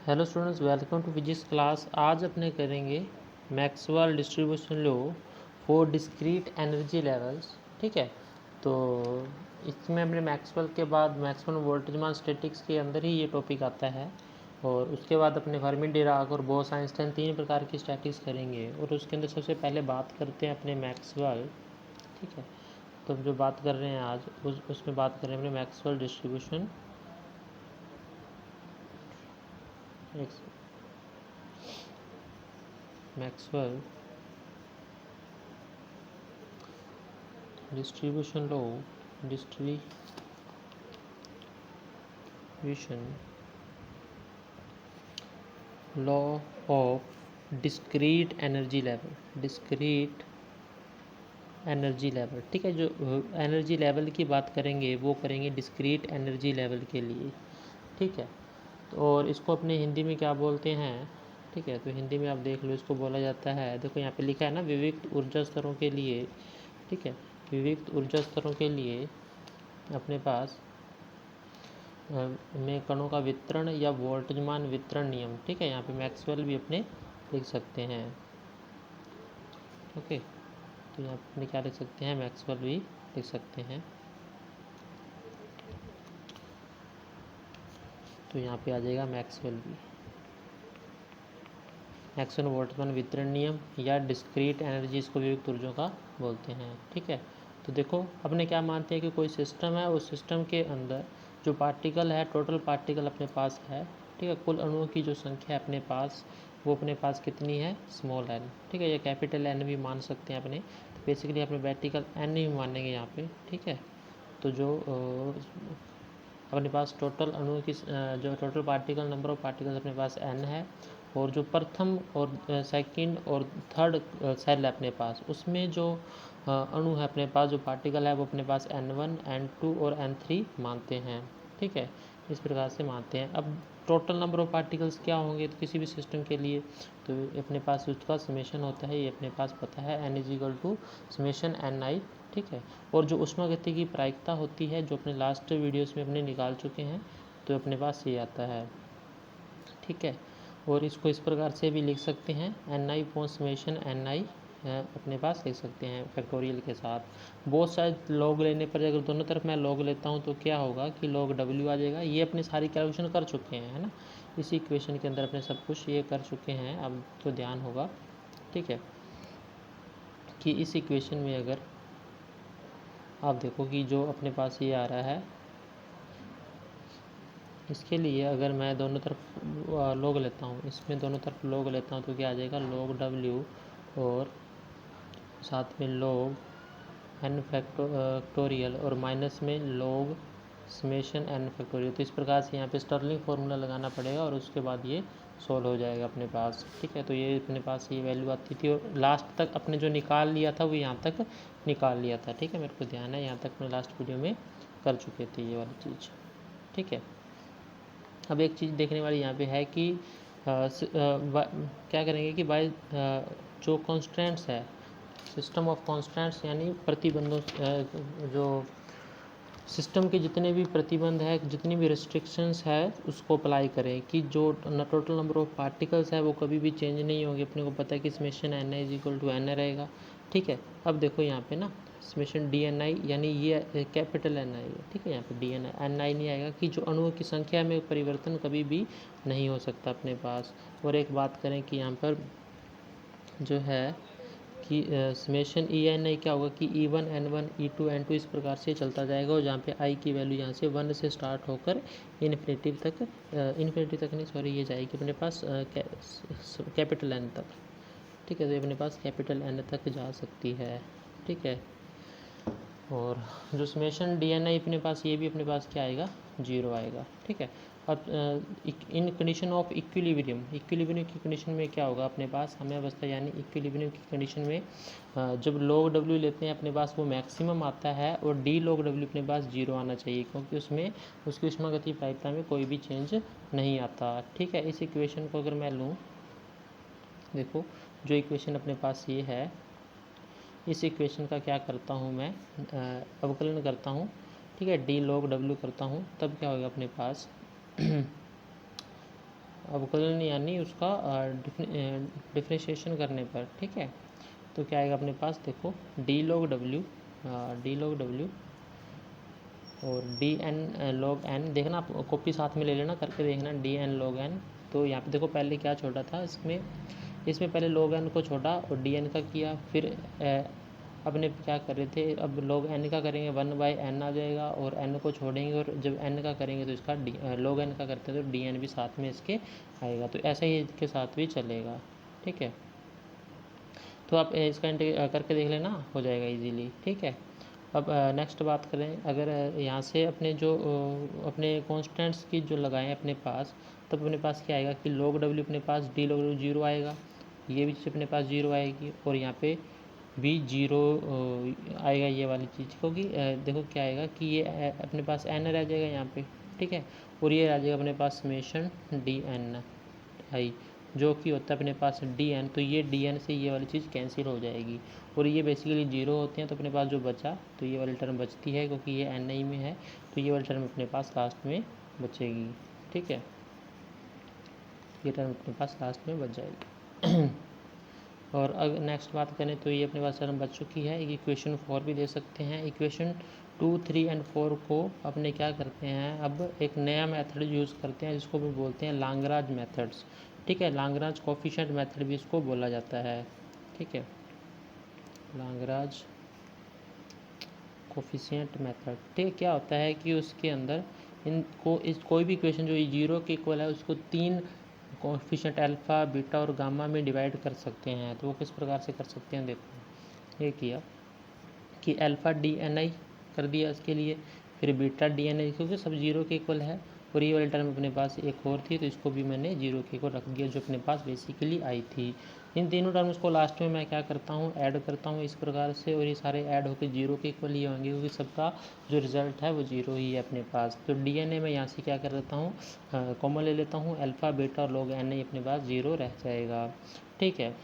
Hello students, welcome to physics class. आज अपने करेंगे Maxwell distribution law for discrete energy levels. ठीक है, तो इसमें अपने मैक्सवेल के बाद मैक्सवेल वोल्टेजमान स्टैटिक्स के अंदर ही ये टॉपिक आता है। और उसके बाद अपने फर्मी डिराक और बोस आइंस्टाइन 3 प्रकार की स्टैटिक्स करेंगे। और उसके अंदर सबसे पहले बात करते हैं अपने मैक्सवेल। ठीक है, तो जो बात कर रहे हैं आज उसमें बात करें अपने Maxwell distribution Maxwell distribution law of discrete energy level. ठीक है, जो एनर्जी लेवल की बात करेंगे वो करेंगे डिस्क्रीट एनर्जी लेवल के लिए। ठीक है, तो और इसको अपने हिंदी में क्या बोलते हैं? ठीक है, तो हिंदी में आप देख लो, इसको बोला जाता है, देखो यहाँ पे लिखा है ना, विविक्त ऊर्जा स्तरों के लिए। ठीक है, विविक्त ऊर्जा स्तरों के लिए अपने पास में कणों का वितरण या वोल्टेजमान वितरण नियम। ठीक है, यहाँ पे मैक्सवेल भी अपने लिख सकते हैं। ओके, तो यहाँ पे क्या लिख सकते हैं? मैक्सवेल भी लिख सकते हैं। तो यहाँ पे आ जाएगा मैक्सवेल वोल्टेजमान वितरण नियम या डिस्क्रीट एनर्जी, इसको विविक्त ऊर्जाओं का बोलते हैं। ठीक है, तो देखो अपने क्या मानते हैं कि कोई सिस्टम है, उस सिस्टम के अंदर जो पार्टिकल है, टोटल पार्टिकल अपने पास है। ठीक है, कुल अणुओं की जो संख्या है अपने पास, वो अपने पास कितनी है? Small n. ठीक है, या कैपिटल एन भी मान सकते हैं अपने, तो बेसिकली अपने वर्टिकल एन ही मानेंगे यहाँ पे। ठीक है, तो जो अपने पास टोटल अणुओं की जो total particle number of particles अपने पास एन है, और जो प्रथम और सेकंड और थर्ड सेल है अपने पास, उसमें जो अणु है अपने पास, जो पार्टिकल है, वो अपने पास N1, N2 और N3 मानते हैं। ठीक है, इस प्रकार से मानते हैं। अब टोटल नंबर ऑफ पार्टिकल्स क्या होंगे तो किसी भी सिस्टम के लिए, तो अपने पास उसका समेशन होता है, ये अपने पास पता है, N=summation Ni। ठीक है, और जो ऊष्मागतिकी की प्रायिकता होती है, जो अपने लास्ट वीडियोस में अपने निकाल चुके हैं, तो अपने पास ये आता है। ठीक है, और इसको इस प्रकार से भी लिख सकते हैं, Ni/summation Ni अपने पास लिख सकते हैं फैक्टोरियल के साथ। बहुत सारे लॉग लेने पर अगर दोनों तरफ मैं लॉग लेता हूँ तो क्या होगा कि log W आ जाएगा। ये अपने सारी कैलकुलेशन कर चुके हैं, है ना, इसी इक्वेशन के अंदर अपने सब कुछ ये कर चुके हैं। अब तो ध्यान होगा, ठीक है, कि इस इक्वेशन में अगर आप देखो कि जो अपने पास ये आ रहा है, इसके लिए अगर मैं दोनों तरफ लॉग लेता हूँ, इसमें दोनों तरफ लॉग लेता हूँ, तो क्या आ जाएगा? log W और साथ में log n फैक्टोरियल और माइनस में log समेशन n फैक्टोरियल। तो इस प्रकार से यहाँ पे स्टर्लिंग फार्मूला लगाना पड़ेगा और उसके बाद ये सोल्व हो जाएगा अपने पास। ठीक है, तो ये अपने पास ये वैल्यू आती थी, और लास्ट तक अपने जो निकाल लिया था वो यहाँ तक निकाल लिया था। ठीक है, मेरे को ध्यान है, यहाँ तक मैं लास्ट वीडियो में कर चुके थे ये वाली चीज़। ठीक है, अब एक चीज़ देखने वाली यहाँ पे है कि क्या करेंगे कि बाय जो कॉन्स्टेंट्स है, सिस्टम ऑफ कॉन्स्टेंट्स यानी प्रतिबंधों, जो सिस्टम के जितने भी प्रतिबंध है, जितनी भी रिस्ट्रिक्शंस है, उसको अप्लाई करें कि जो टोटल नंबर ऑफ पार्टिकल्स है वो कभी भी चेंज नहीं होंगे। अपने को पता है कि समेशन Ni=N रहेगा। ठीक है, अब देखो यहाँ पे ना समेशन Dni, यानी ये कैपिटल Ni है। ठीक है, यहाँ पे Ni नहीं आएगा कि जो अणुओं की संख्या में परिवर्तन कभी भी नहीं हो सकता अपने पास। और एक बात करें कि यहाँ पर जो है कि समेशन Ni क्या होगा कि E1 N1 E2 N2 इस प्रकार से चलता जाएगा, और जहाँ पे I की वैल्यू यहाँ से 1 से स्टार्ट होकर इन्फिनिटी तक नहीं, सॉरी, ये जाएगी अपने पास कैपिटल N तक। ठीक है, तो ये अपने पास कैपिटल N तक जा सकती है। ठीक है, और जो समेशन Dni अपने पास, ये भी अपने पास क्या आएगा? 0 आएगा। ठीक है, अब इन कंडीशन ऑफ इक्विलिब्रियम की कंडीशन में क्या होगा अपने पास? हमें अवस्था यानी इक्विलिब्रियम की कंडीशन में जब log W लेते हैं अपने पास, वो मैक्सिमम आता है, और d log W अपने पास 0 आना चाहिए, क्योंकि उसमें उसकी ऊष्मागतिकीय प्रायिकता में कोई भी चेंज नहीं आता। ठीक है, इस इक्वेशन को अगर मैं लूँ, देखो जो इक्वेशन अपने पास ये है, इस इक्वेशन का क्या करता हूँ मैं? अवकलन करता हूँ। ठीक है, d log W करता हूँ, तब क्या होगा अपने पास? अवकलन यानी उसका डिफ्रेंशिएशन करने पर, ठीक है। तो क्या आएगा अपने पास, देखो डी लॉग डब्ल्यू और डी एन लॉग एन, देखना आप कॉपी साथ में ले लेना, करके देखना डी एन लॉग एन। तो यहाँ पे देखो पहले क्या छोड़ा था, इसमें पहले log n को छोड़ा और dn का किया, फिर अपने क्या कर रहे थे, अब log n का करेंगे 1/n आ जाएगा और n को छोड़ेंगे और जब n का करेंगे तो इसका log n का करते हैं तो dn भी साथ में इसके आएगा। तो ऐसा ही इसके साथ भी चलेगा, ठीक है। तो आप इसका करके देख लेना, हो जाएगा इजीली, ठीक है। अब नेक्स्ट बात करें, अगर यहाँ से अपने जो अपने कॉन्स्टेंट्स की जो लगाएं अपने पास, तब अपने पास क्या आएगा कि log w अपने पास डी log w 0 आएगा, ये भी चीज़ अपने पास 0 आएगी और यहाँ पे भी 0 आएगा ये वाली चीज़, क्योंकि देखो क्या आएगा कि ये अपने पास n रह जाएगा यहाँ पे, ठीक है। और ये रह जाएगा अपने पास समेशन डी एन आई, जो कि होता है अपने पास डी एन। तो ये डी एन से ये वाली चीज़ कैंसिल हो जाएगी और ये बेसिकली 0 होते हैं। तो अपने पास जो बचा, तो ये वाली टर्म बचती है क्योंकि ये एन आई में है, तो ये वाली टर्म अपने पास लास्ट में बचेगी, ठीक है। ये टर्म अपने पास लास्ट में बच जाएगी। और अगर नेक्स्ट बात करें तो ये अपने पास टर्म बच चुकी है। एक इक्वेशन 4 भी दे सकते हैं। इक्वेशन 2, 3 एंड 4 को अपने क्या करते हैं, अब एक नया मेथड यूज़ करते हैं जिसको भी बोलते हैं लाग्रांज मेथड्स, ठीक है। लाग्रांज कोफिशिएंट मेथड भी इसको बोला जाता है, ठीक है, लाग्रांज कोफिशिएंट मेथड, ठीक है। क्या होता है कि उसके अंदर कोई भी इक्वेशन जो 0 के इक्वल है उसको 3 कोफिशिएंट अल्फ़ा, बीटा और गामा में डिवाइड कर सकते हैं। तो वो किस प्रकार से कर सकते हैं, देखो ये किया कि अल्फ़ा डी एन आई कर दिया इसके लिए, फिर बीटा डी एन आई, क्योंकि सब 0 के इक्वल है। और ये वाली टर्म अपने पास एक और थी तो इसको भी मैंने 0 के इक्वल रख दिया, जो अपने पास बेसिकली आई थी। इन तीनों टर्म्स को लास्ट में मैं क्या करता हूँ, ऐड करता हूँ इस प्रकार से, और ये सारे ऐड होकर 0 के इक्वल ही होंगे क्योंकि सबका जो रिज़ल्ट है वो 0 ही है अपने पास। तो डी एन ए में यहाँ से क्या कर लेता हूँ, कॉमन ले लेता हूँ, अल्फ़ा बीटा और log n अपने पास 0 रह जाएगा, ठीक है।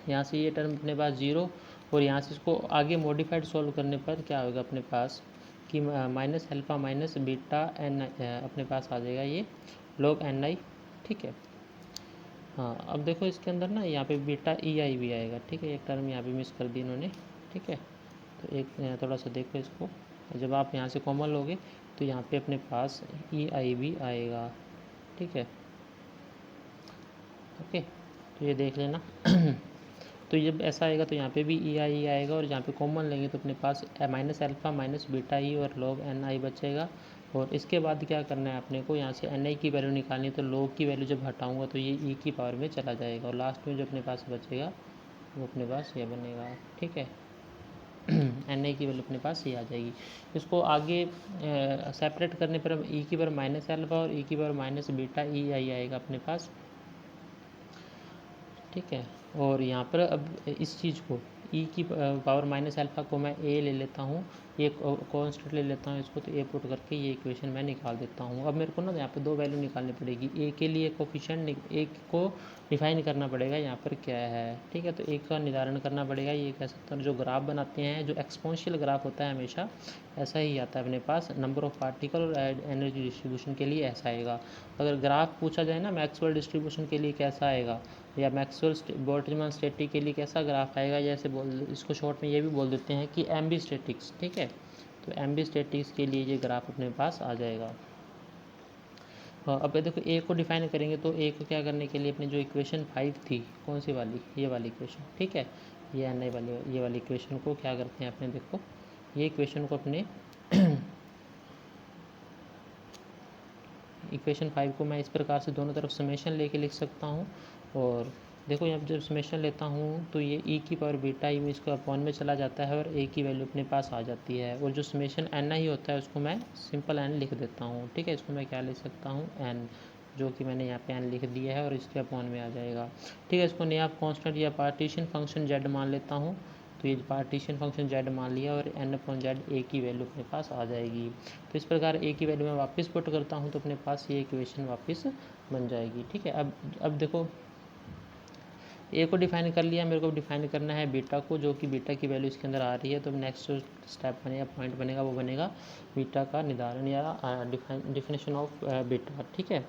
यहाँ से ये टर्म अपने पास 0 और यहाँ से इसको आगे मॉडिफाइड सॉल्व करने पर क्या होगा अपने पास कि minus alpha minus beta n अपने पास आ जाएगा ये log n आई, ठीक है। हाँ, अब देखो इसके अंदर ना यहाँ पे बीटा ई आई भी आएगा, ठीक है। एक टर्म यहाँ पे मिस कर दी इन्होंने, ठीक है। तो एक थोड़ा सा देखो इसको, जब आप यहाँ से कॉमन लोगे तो यहाँ पे अपने पास ई आई भी आएगा, ठीक है, ओके। तो ये देख लेना। तो जब ऐसा आएगा तो यहाँ पे भी ई आई आएगा और यहाँ पे कॉमन लेंगे तो अपने पास minus alpha minus beta E और log n आई बचेगा। और इसके बाद क्या करना है अपने को, यहाँ से एन आई की वैल्यू निकालनी है। तो log की वैल्यू जब हटाऊंगा तो ये ई की पावर में चला जाएगा और लास्ट में जो अपने पास बचेगा वो अपने पास ये बनेगा, ठीक है। एन आई की वैल्यू अपने पास ये आ जाएगी। इसको आगे सेपरेट करने पर ई की पावर माइनस अल्फ़ा और ई की पावर माइनस बीटा ई आई आएगा अपने पास, ठीक है। और यहाँ पर अब इस चीज़ को ई की पावर माइनस अल्फ़ा को मैं ए ले लेता हूँ, ये कॉन्स्टेंट ले लेता हूँ इसको, तो ए पुट करके ये इक्वेशन मैं निकाल देता हूँ। अब मेरे को ना यहाँ पे 2 वैल्यू निकालनी पड़ेगी। ए के लिए कोफिशिएंट ए को डिफाइन करना पड़ेगा यहाँ पर क्या है, ठीक है। तो ए का निर्धारण करना पड़ेगा। ये कह सकते हैं जो ग्राफ बनाते हैं, जो एक्सपोनेंशियल ग्राफ होता है हमेशा ऐसा ही आता है अपने पास, नंबर ऑफ पार्टिकल और एनर्जी डिस्ट्रीब्यूशन के लिए ऐसा आएगा। अगर ग्राफ पूछा जाए ना मैक्सवेल डिस्ट्रीब्यूशन के लिए कैसा आएगा, या मैक्सवेल बोल्ट्जमान स्टैटिक के लिए कैसा ग्राफ आएगा, जैसे इसको शॉर्ट में ये भी बोल देते हैं कि एम्बी स्टैटिक्स, ठीक है। तो एम्बी स्टैटिक्स के लिए ये ग्राफ अपने पास आ जाएगा। अब देखो ए को डिफाइन करेंगे तो ए को क्या करने के लिए अपनी जो इक्वेशन 5 थी, कौन सी वाली, ये वाली इक्वेशन, ठीक है। ये एन आई वाली, ये वाली इक्वेशन को क्या करते हैं अपने, देखो ये इक्वेशन को अपने इक्वेशन 5 को मैं इस प्रकार से दोनों तरफ समेशन लेके लिख सकता हूँ। और देखो यहाँ जब समेशन लेता हूँ तो ये ई की पावर बीटा ई में इसको अपॉन में चला जाता है और ए की वैल्यू अपने पास आ जाती है। और जो समेशन एन आई होता है उसको मैं सिंपल एन लिख देता हूँ, ठीक है। इसको मैं क्या लिख सकता हूँ, एन, जो कि मैंने यहाँ पे एन लिख दिया है और इसके अपॉन में आ जाएगा, ठीक है। इसको नया कॉन्स्टेंट या पार्टीशन फंक्शन जेड मान लेता हूँ। तो ये पार्टीशन फंक्शन जेड मान लिया और एन अपॉन जेड ए की वैल्यू अपने पास आ जाएगी। तो इस प्रकार ए की वैल्यू मैं वापस पुट करता हूँ तो अपने पास ये इक्वेशन वापस बन जाएगी, ठीक है। अब देखो ए को डिफाइन कर लिया, मेरे को डिफाइन करना है बीटा को, जो कि बीटा की वैल्यू इसके अंदर आ रही है। तो नेक्स्ट स्टेप बनेगा, पॉइंट बनेगा, वो बनेगा बीटा का निर्धारण या डिफिनेशन ऑफ बीटा, ठीक है।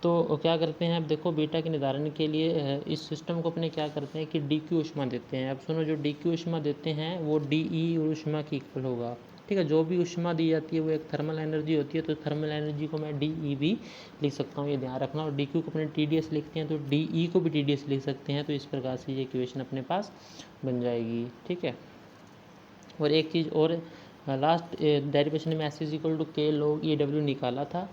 तो क्या करते हैं, अब देखो बीटा के निर्धारण के लिए इस सिस्टम को अपने क्या करते हैं कि डी क्यू ऊष्मा देते हैं। अब सुनो, जो डी क्यू ऊष्मा देते हैं वो डी ई ऊष्मा की इक्वल होगा, ठीक है। जो भी ऊष्मा दी जाती है वो एक थर्मल एनर्जी होती है, तो थर्मल एनर्जी को मैं डी ई भी लिख सकता हूँ, ये ध्यान रखना। और डी क्यू को अपने टी डी एस लिखते हैं तो डी ई को भी टी डी एस लिख सकते हैं। तो इस प्रकार से ये इक्वेशन अपने पास बन जाएगी, ठीक है। और एक चीज़ और, लास्ट डेरिवेशन में एस इज इक्वल टू के log ई डब्ल्यू निकाला था,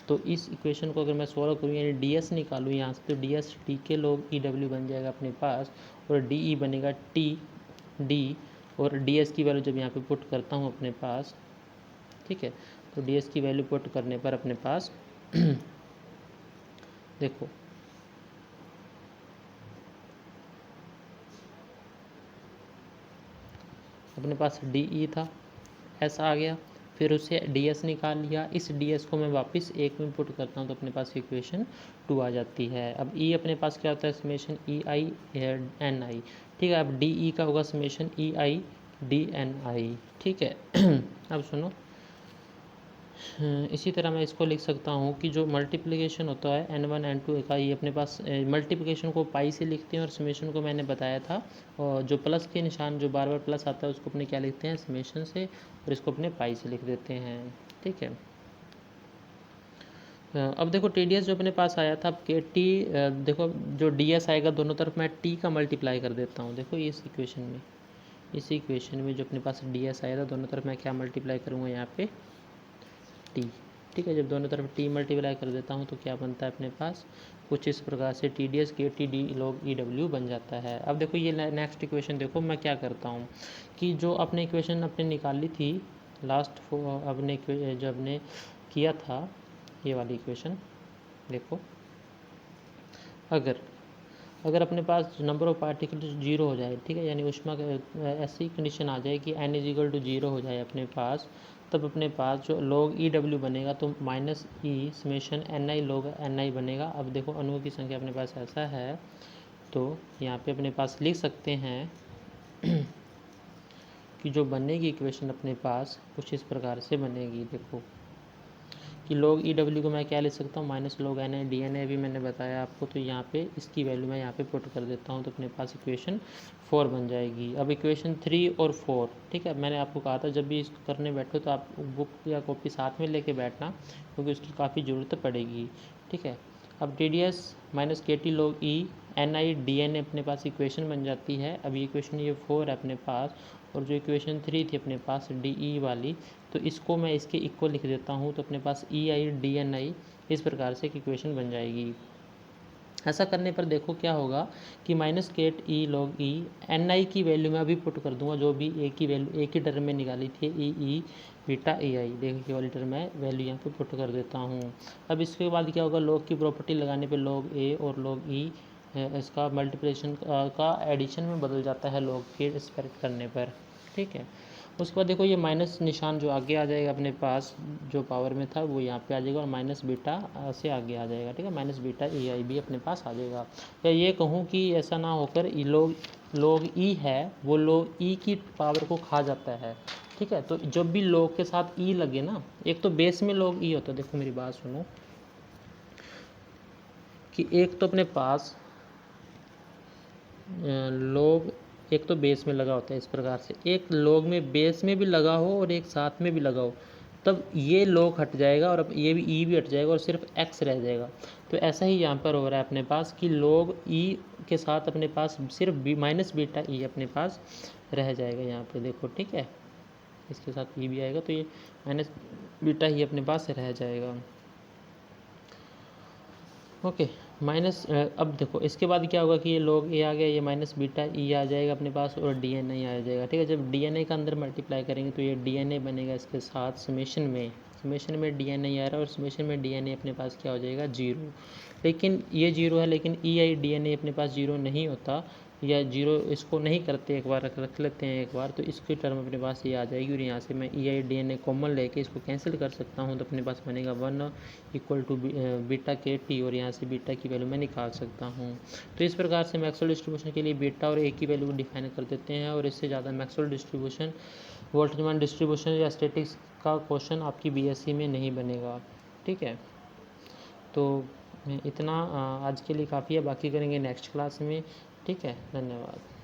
तो इस इक्वेशन को अगर मैं सॉल्व करूँ यानी डी एस निकालूँ यहाँ से, तो डी एस टी के log ई डब्ल्यू बन जाएगा अपने पास, और डी ई बनेगा टी डी, और डी एस की वैल्यू जब यहाँ पे पुट करता हूँ अपने पास, ठीक है, तो डी एस की वैल्यू पुट करने पर अपने पास देखो अपने पास डी ई था, एस आ गया, फिर उसे डी एस निकाल लिया, इस डी एस को मैं वापस एक में पुट करता हूँ तो अपने पास इक्वेशन 2 आ जाती है। अब ई अपने पास क्या होता है, summation E I N I, ठीक है। अब डी ई का होगा summation E I D N I, ठीक है। अब सुनो, इसी तरह मैं इसको लिख सकता हूँ कि जो मल्टीप्लिकेशन होता है n1 n2 का, ये अपने पास मल्टीप्लिकेशन को पाई से लिखते हैं, और समेशन को मैंने बताया था, और जो प्लस के निशान जो बार बार प्लस आता है उसको अपने क्या लिखते हैं, समेशन से, और इसको अपने पाई से लिख देते हैं, ठीक है। अब देखो टी डी एस जो अपने पास आया था, अब के टी, देखो जो डी एस आएगा दोनों तरफ मैं टी का मल्टीप्लाई कर देता हूँ। देखो इस इक्वेशन में जो अपने पास डी एस आया था दोनों तरफ मैं क्या मल्टीप्लाई करूँगा यहाँ पे, टी, ठीक है। जब दोनों तरफ टी मल्टीप्लाई कर देता हूँ तो क्या बनता है अपने पास, कुछ इस प्रकार से टी डी एस के T D log E W बन जाता है। अब देखो ये नेक्स्ट इक्वेशन देखो, मैं क्या करता हूँ कि जो अपने इक्वेशन अपने निकाली थी लास्ट, अपने जो अपने किया था ये वाली इक्वेशन, देखो अगर अपने पास नंबर ऑफ पार्टिकल जीरो हो जाए, ठीक है, यानी ऊष्मा ऐसी कंडीशन आ जाए कि n is equal to zero हो जाए अपने पास, तब अपने पास जो log ई डब्ल्यू बनेगा तो माइनस ई समेशन एन आई log एन आई बनेगा। अब देखो अणुओं की संख्या अपने पास ऐसा है, तो यहाँ पे अपने पास लिख सकते हैं कि जो बनेगी इक्वेशन अपने पास कुछ इस प्रकार से बनेगी। देखो कि log ई डब्ल्यू को मैं क्या लिख सकता हूँ, minus log N I D N I भी मैंने बताया आपको, तो यहाँ पे इसकी वैल्यू मैं यहाँ पे पुट कर देता हूँ तो अपने पास इक्वेशन 4 बन जाएगी। अब इक्वेशन 3 और 4, ठीक है, मैंने आपको कहा था जब भी इसको करने बैठो तो आप बुक या कॉपी साथ में लेके बैठना, क्योंकि उसकी काफ़ी ज़रूरत पड़ेगी, ठीक है। अब T D S minus K T log E N I D N A अपने पास इक्वेशन बन जाती है। अब ये इक्वेशन ये 4 है अपने पास, और जो इक्वेशन 3 थी अपने पास डी ई वाली, तो इसको मैं इसके इक्वल लिख देता हूँ तो अपने पास ई आई डी एन आई इस प्रकार से एक इक्वेशन बन जाएगी। ऐसा करने पर देखो क्या होगा कि माइनस केट ई log ई एन आई की वैल्यू मैं अभी पुट कर दूंगा, जो भी ए की वैल्यू एक ही टर्म में निकाली थी ई बीटा ए आई, देखिए वाली टर्म मैं वैल्यू यहाँ पे पुट कर देता हूँ। अब इसके बाद क्या होगा, log की प्रॉपर्टी लगाने पे log ए और log ई इसका मल्टीप्लिकेशन का एडिशन में बदल जाता है log के रिस्पेक्ट करने पर, ठीक है। उसके बाद देखो ये माइनस निशान जो आगे आ जाएगा अपने पास जो पावर में था वो यहाँ पे आ जाएगा, और माइनस बीटा से आगे आ जाएगा, ठीक है, माइनस बीटा ए आई भी अपने पास आ जाएगा। या ये कहूँ कि ऐसा ना होकर log ई है वो log ई की पावर को खा जाता है, ठीक है। तो जब भी log के साथ ई लगे ना, एक तो बेस में log ई होता है, देखो मेरी बात सुनो कि एक तो अपने पास log एक तो बेस में लगा होता है इस प्रकार से, एक log में बेस में भी लगा हो और एक साथ में भी लगा हो, तब ये log हट जाएगा और अब ये भी ई भी हट जाएगा और सिर्फ x रह जाएगा। तो ऐसा ही यहाँ पर हो रहा है अपने पास कि log ई के साथ अपने पास सिर्फ माइनस बीटा ई अपने पास रह जाएगा यहाँ पे, देखो ठीक है, इसके साथ ई भी आएगा तो ये माइनस बीटा ही अपने पास रह जाएगा, ओके। माइनस अब देखो इसके बाद क्या होगा कि ये log ए आ गया, ये माइनस बीटा ई आ जाएगा अपने पास, और डी एन ए आ जाएगा, ठीक है। जब डी एन ए का अंदर मल्टीप्लाई करेंगे तो ये डी एन ए बनेगा इसके साथ समेशन में डी एन ए आ रहा है, और समेशन में डी एन ए अपने पास क्या हो जाएगा, जीरो। लेकिन ये जीरो है, लेकिन ई आई डी एन ए अपने पास जीरो नहीं होता, या जीरो इसको नहीं करते, एक बार रख लेते हैं एक बार, तो इसकी टर्म अपने पास ये आ जाएगी, और यहाँ से मैं E I D N A common लेके इसको कैंसिल कर सकता हूँ, तो अपने पास बनेगा 1 इक्वल टू बीटा के टी, और यहाँ से बीटा की वैल्यू मैं निकाल सकता हूँ। तो इस प्रकार से मैक्सवेल डिस्ट्रीब्यूशन के लिए बीटा और ए की वैल्यू डिफाइन कर देते हैं, और इससे ज़्यादा मैक्सवेल डिस्ट्रीब्यूशन, बोल्ट्जमान डिस्ट्रीब्यूशन या स्टैटिक्स का क्वेश्चन आपकी बीएससी में नहीं बनेगा, ठीक है। तो इतना आज के लिए काफ़ी है, बाकी करेंगे नेक्स्ट क्लास में। ठीक है, धन्यवाद।